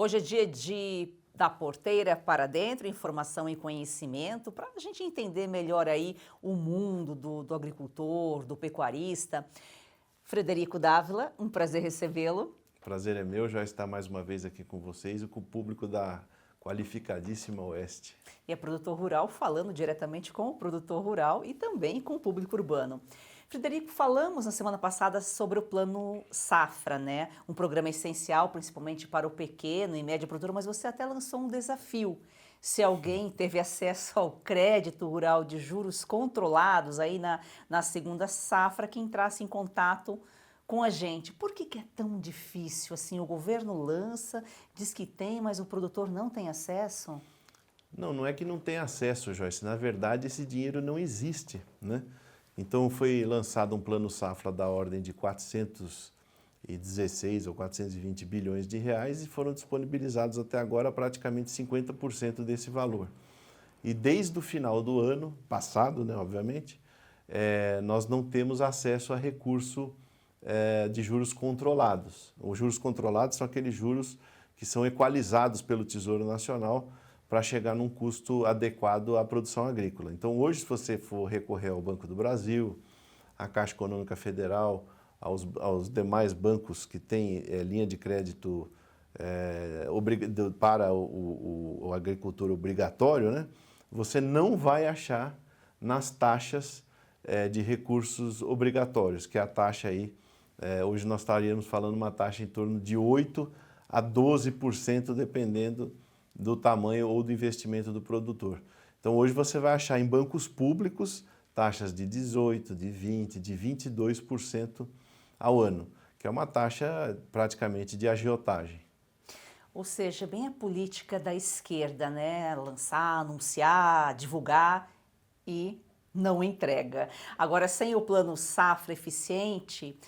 Hoje é dia de da porteira para dentro, informação e conhecimento, para a gente entender melhor aí o mundo do agricultor, do pecuarista. Frederico Dávila, um prazer recebê-lo. Prazer é meu já estar mais uma vez aqui com vocês e com o público da qualificadíssima Oeste. E é produtor rural, falando diretamente com o produtor rural e também com o público urbano. Frederico, falamos na semana passada sobre o Plano Safra, né? Um programa essencial, principalmente para o pequeno e médio produtor, mas você até lançou um desafio. Se alguém teve acesso ao crédito rural de juros controlados aí na segunda safra, que entrasse em contato com a gente. Por que é tão difícil assim? O governo lança, diz que tem, mas o produtor não tem acesso? Não é que não tem acesso, Joyce. Na verdade, esse dinheiro não existe, né? Então, foi lançado um plano safra da ordem de 416 ou 420 bilhões de reais e foram disponibilizados até agora praticamente 50% desse valor. E desde o final do ano passado, né, obviamente, nós não temos acesso a recurso de juros controlados. Os juros controlados são aqueles juros que são equalizados pelo Tesouro Nacional para chegar num custo adequado à produção agrícola. Então, hoje, se você for recorrer ao Banco do Brasil, à Caixa Econômica Federal, aos demais bancos que têm linha de crédito para o agricultor obrigatório, né, você não vai achar nas taxas de recursos obrigatórios, que é a taxa aí, hoje nós estaríamos falando uma taxa em torno de 8% a 12%, dependendo do tamanho ou do investimento do produtor. Então, hoje você vai achar em bancos públicos taxas de 18%, de 20%, de 22% ao ano, que é uma taxa praticamente de agiotagem. Ou seja, bem a política da esquerda, né? Lançar, anunciar, divulgar e não entrega. Agora, sem o plano safra eficiente,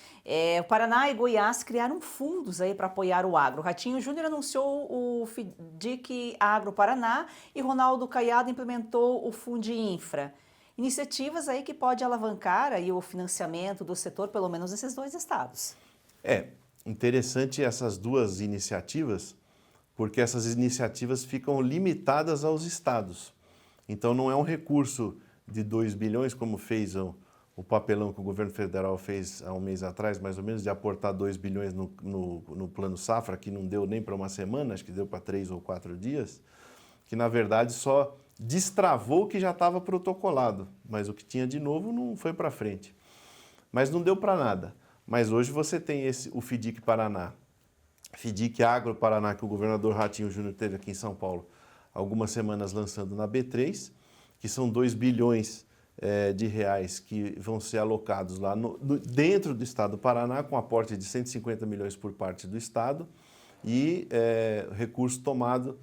o Paraná e Goiás criaram fundos aí para apoiar o agro. O Ratinho Júnior anunciou o FIDIC Agro Paraná e Ronaldo Caiado implementou o Fundinfra. Iniciativas aí que pode alavancar aí o financiamento do setor, pelo menos nesses dois estados. É interessante essas duas iniciativas, porque essas iniciativas ficam limitadas aos estados. Então, não é um recurso de 2 bilhões, como fez o papelão que o governo federal fez há um mês atrás, mais ou menos, de aportar 2 bilhões no plano safra, que não deu nem para uma semana, acho que deu para 3 ou 4 dias, que na verdade só destravou o que já estava protocolado, mas o que tinha de novo não foi para frente. Mas não deu para nada. Mas hoje você tem o FIDIC Paraná, FIDIC Agro Paraná, que o governador Ratinho Júnior teve aqui em São Paulo, algumas semanas lançando na B3, que são 2 bilhões de reais que vão ser alocados lá dentro do estado do Paraná, com aporte de 150 milhões por parte do estado e recurso tomado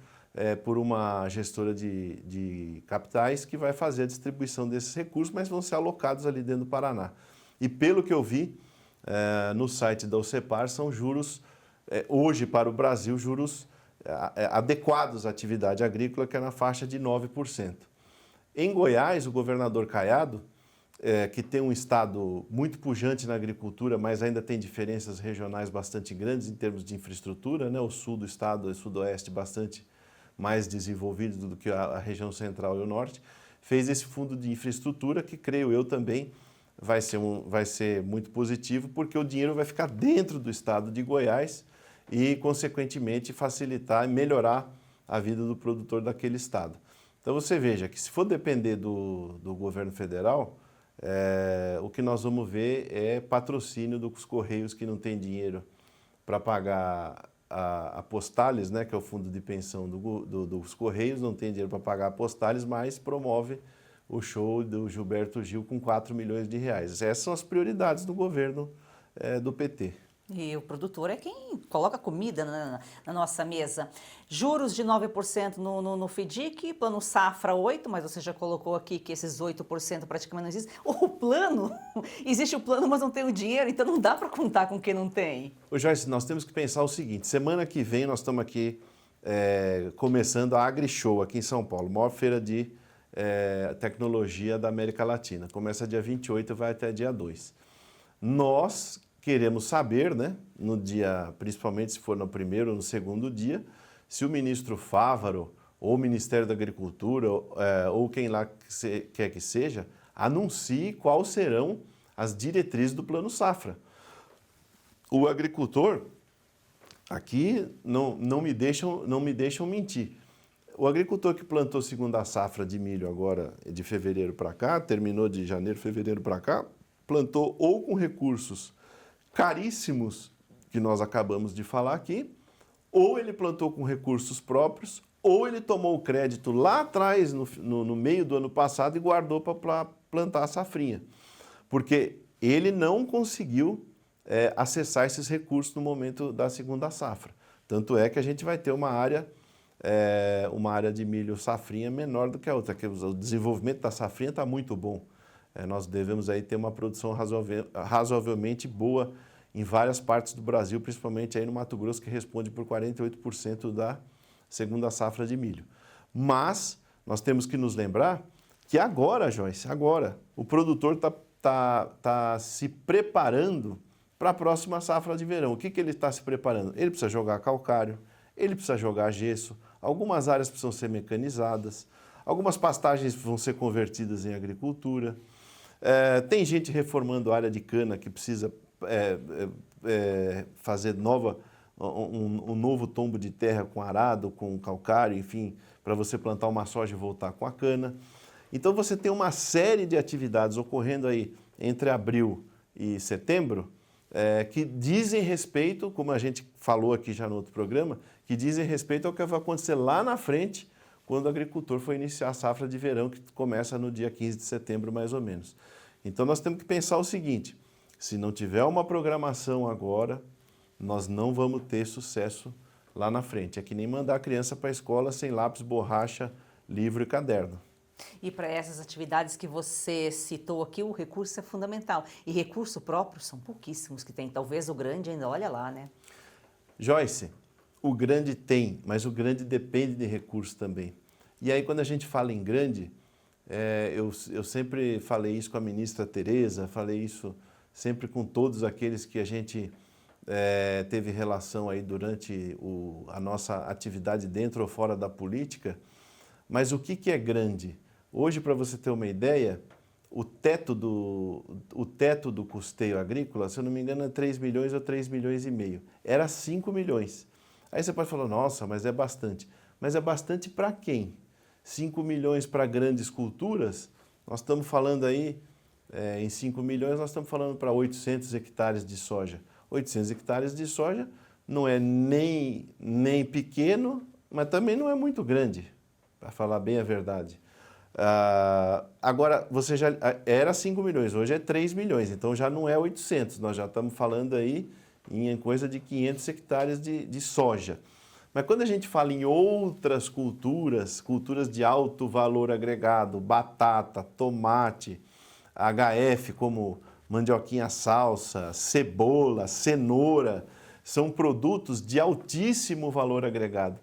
por uma gestora de capitais que vai fazer a distribuição desses recursos, mas vão ser alocados ali dentro do Paraná. E pelo que eu vi no site da OCEPAR, são juros, hoje para o Brasil, juros adequados à atividade agrícola, que é na faixa de 9%. Em Goiás, o governador Caiado, que tem um estado muito pujante na agricultura, mas ainda tem diferenças regionais bastante grandes em termos de infraestrutura, né? O sul do estado e o sudoeste bastante mais desenvolvido do que a região central e o norte, fez esse fundo de infraestrutura que, creio eu, também vai ser muito positivo, porque o dinheiro vai ficar dentro do estado de Goiás e, consequentemente, facilitar e melhorar a vida do produtor daquele estado. Então, você veja que se for depender do governo federal, o que nós vamos ver é patrocínio dos Correios, que não tem dinheiro para pagar a Postales, né, que é o fundo de pensão dos Correios, não tem dinheiro para pagar a Postales, mas promove o show do Gilberto Gil com 4 milhões de reais. Essas são as prioridades do governo do PT. E o produtor é quem coloca comida na nossa mesa. Juros de 9% no FIDIC, plano safra 8%, mas você já colocou aqui que esses 8% praticamente não existem. O plano, existe o plano, mas não tem o dinheiro, então não dá para contar com quem não tem. Ô Joyce, nós temos que pensar o seguinte, semana que vem nós estamos aqui começando a AgriShow aqui em São Paulo, maior feira de tecnologia da América Latina. Começa dia 28 e vai até dia 2. Nós queremos saber, né, no dia, principalmente se for no primeiro ou no segundo dia, se o ministro Fávaro ou o Ministério da Agricultura ou quem lá quer que seja, anuncie quais serão as diretrizes do Plano Safra. O agricultor, aqui não me deixam mentir. O agricultor que plantou segunda safra de milho agora de fevereiro para cá, terminou de janeiro, fevereiro para cá, plantou ou com recursos caríssimos, que nós acabamos de falar aqui, ou ele plantou com recursos próprios, ou ele tomou o crédito lá atrás, no meio do ano passado, e guardou para plantar a safrinha. Porque ele não conseguiu acessar esses recursos no momento da segunda safra. Tanto é que a gente vai ter uma área de milho safrinha menor do que a outra, que o desenvolvimento da safrinha está muito bom. Nós devemos aí ter uma produção razoavelmente boa em várias partes do Brasil, principalmente aí no Mato Grosso, que responde por 48% da segunda safra de milho. Mas nós temos que nos lembrar que agora, Joyce, agora, o produtor está se preparando para a próxima safra de verão. O que ele está se preparando? Ele precisa jogar calcário, ele precisa jogar gesso, algumas áreas precisam ser mecanizadas, algumas pastagens vão ser convertidas em agricultura, tem gente reformando a área de cana que precisa fazer um novo tombo de terra com arado, com calcário, enfim, para você plantar uma soja e voltar com a cana. Então você tem uma série de atividades ocorrendo aí entre abril e setembro, que dizem respeito, como a gente falou aqui já no outro programa, que dizem respeito ao que vai acontecer lá na frente, quando o agricultor for iniciar a safra de verão, que começa no dia 15 de setembro, mais ou menos. Então nós temos que pensar o seguinte: se não tiver uma programação agora, nós não vamos ter sucesso lá na frente. É que nem mandar a criança para a escola sem lápis, borracha, livro e caderno. E para essas atividades que você citou aqui, o recurso é fundamental. E recurso próprio são pouquíssimos que tem. Talvez o grande ainda, olha lá, né? Joyce, o grande tem, mas o grande depende de recurso também. E aí, quando a gente fala em grande, eu sempre falei isso com a ministra Tereza, falei isso sempre com todos aqueles que a gente teve relação aí durante a nossa atividade dentro ou fora da política. Mas o que é grande? Hoje, para você ter uma ideia, o teto do custeio agrícola, se eu não me engano, é 3 milhões ou 3 milhões e meio. Era 5 milhões. Aí você pode falar, nossa, mas é bastante. Mas é bastante para quem? 5 milhões para grandes culturas, nós estamos falando aí, em 5 milhões, nós estamos falando para 800 hectares de soja. 800 hectares de soja não é nem pequeno, mas também não é muito grande, para falar bem a verdade. Agora, você já era 5 milhões, hoje é 3 milhões, então já não é 800, nós já estamos falando aí em coisa de 500 hectares de soja. Mas quando a gente fala em outras culturas de alto valor agregado, batata, tomate, HF como mandioquinha salsa, cebola, cenoura, são produtos de altíssimo valor agregado.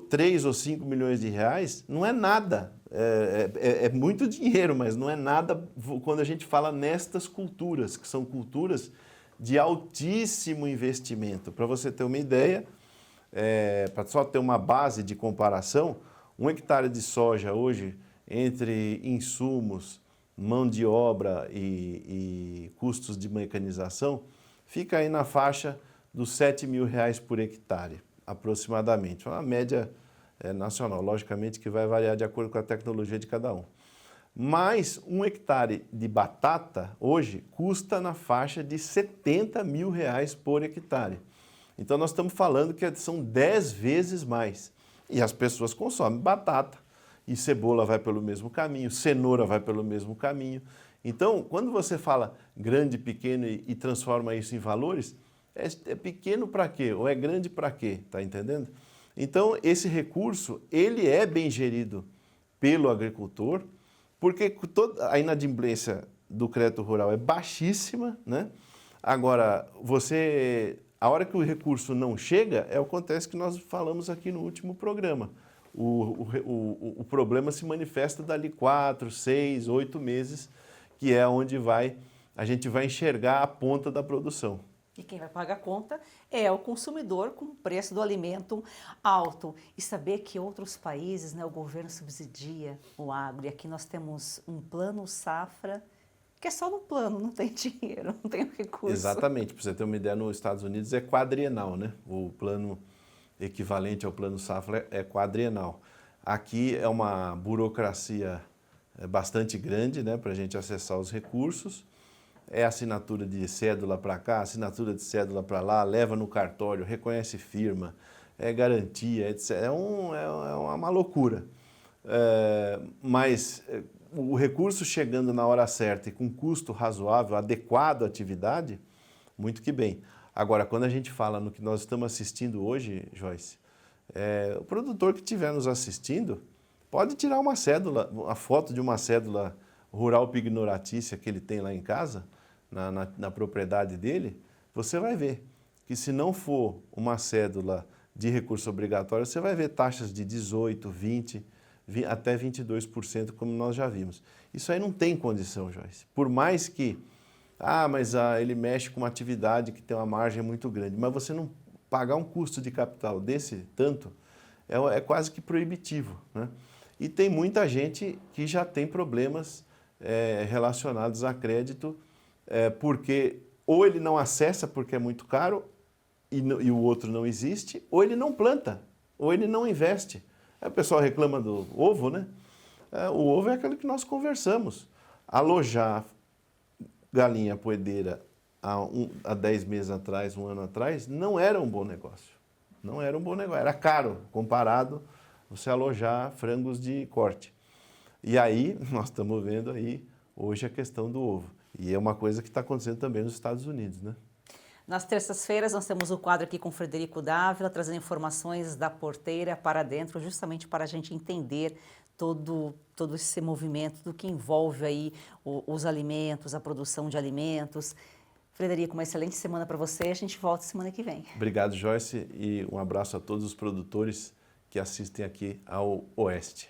3 ou 5 milhões de reais não é nada, é muito dinheiro, mas não é nada quando a gente fala nestas culturas, que são culturas de altíssimo investimento. Para você ter uma ideia, para só ter uma base de comparação, 1 hectare de soja hoje, entre insumos, mão de obra e custos de mecanização, fica aí na faixa dos R$7.000 por hectare, aproximadamente. Uma média nacional, logicamente que vai variar de acordo com a tecnologia de cada um. Mas 1 hectare de batata, hoje, custa na faixa de R$70.000 por hectare. Então, nós estamos falando que são 10 vezes mais. E as pessoas consomem batata, e cebola vai pelo mesmo caminho, cenoura vai pelo mesmo caminho. Então, quando você fala grande, pequeno e transforma isso em valores, é pequeno para quê? Ou é grande para quê? Está entendendo? Então, esse recurso, ele é bem gerido pelo agricultor, porque a inadimplência do crédito rural é baixíssima, né? Agora, a hora que o recurso não chega, acontece que nós falamos aqui no último programa. O problema se manifesta dali 4, 6, 8 meses, que é onde a gente vai enxergar a ponta da produção. E quem vai pagar a conta é o consumidor com o preço do alimento alto. E saber que outros países, né, o governo subsidia o agro. E aqui nós temos um plano safra, que é só no plano, não tem dinheiro, não tem recurso. Exatamente, para você ter uma ideia, nos Estados Unidos é quadrienal, né? O plano equivalente ao plano safra é quadrienal. Aqui é uma burocracia bastante grande, né, para a gente acessar os recursos. É assinatura de cédula para cá, assinatura de cédula para lá, leva no cartório, reconhece firma, é garantia, etc. É uma loucura. Mas o recurso chegando na hora certa e com custo razoável, adequado à atividade, muito que bem. Agora, quando a gente fala no que nós estamos assistindo hoje, Joyce, o produtor que estiver nos assistindo pode tirar uma cédula, a foto de uma cédula rural pignoratícia que ele tem lá em casa, na propriedade dele, você vai ver que se não for uma cédula de recurso obrigatório, você vai ver taxas de 18%, 20%, até 22%, como nós já vimos. Isso aí não tem condição, Joyce. Por mais que, mas ele mexe com uma atividade que tem uma margem muito grande, mas você não pagar um custo de capital desse tanto, é quase que proibitivo, né? E tem muita gente que já tem problemas relacionados a crédito, porque ou ele não acessa porque é muito caro e o outro não existe, ou ele não planta, ou ele não investe. Aí o pessoal reclama do ovo, né? O ovo é aquele que nós conversamos. Alojar galinha poedeira há 10 meses atrás, um ano atrás, não era um bom negócio. Não era um bom negócio, era caro comparado você alojar frangos de corte. E aí, nós estamos vendo aí hoje a questão do ovo. E é uma coisa que está acontecendo também nos Estados Unidos, né? Nas terças-feiras nós temos o quadro aqui com o Frederico Dávila, trazendo informações da porteira para dentro, justamente para a gente entender todo esse movimento, do que envolve aí os alimentos, a produção de alimentos. Frederico, uma excelente semana para você, a gente volta semana que vem. Obrigado, Joyce, e um abraço a todos os produtores que assistem aqui ao Oeste.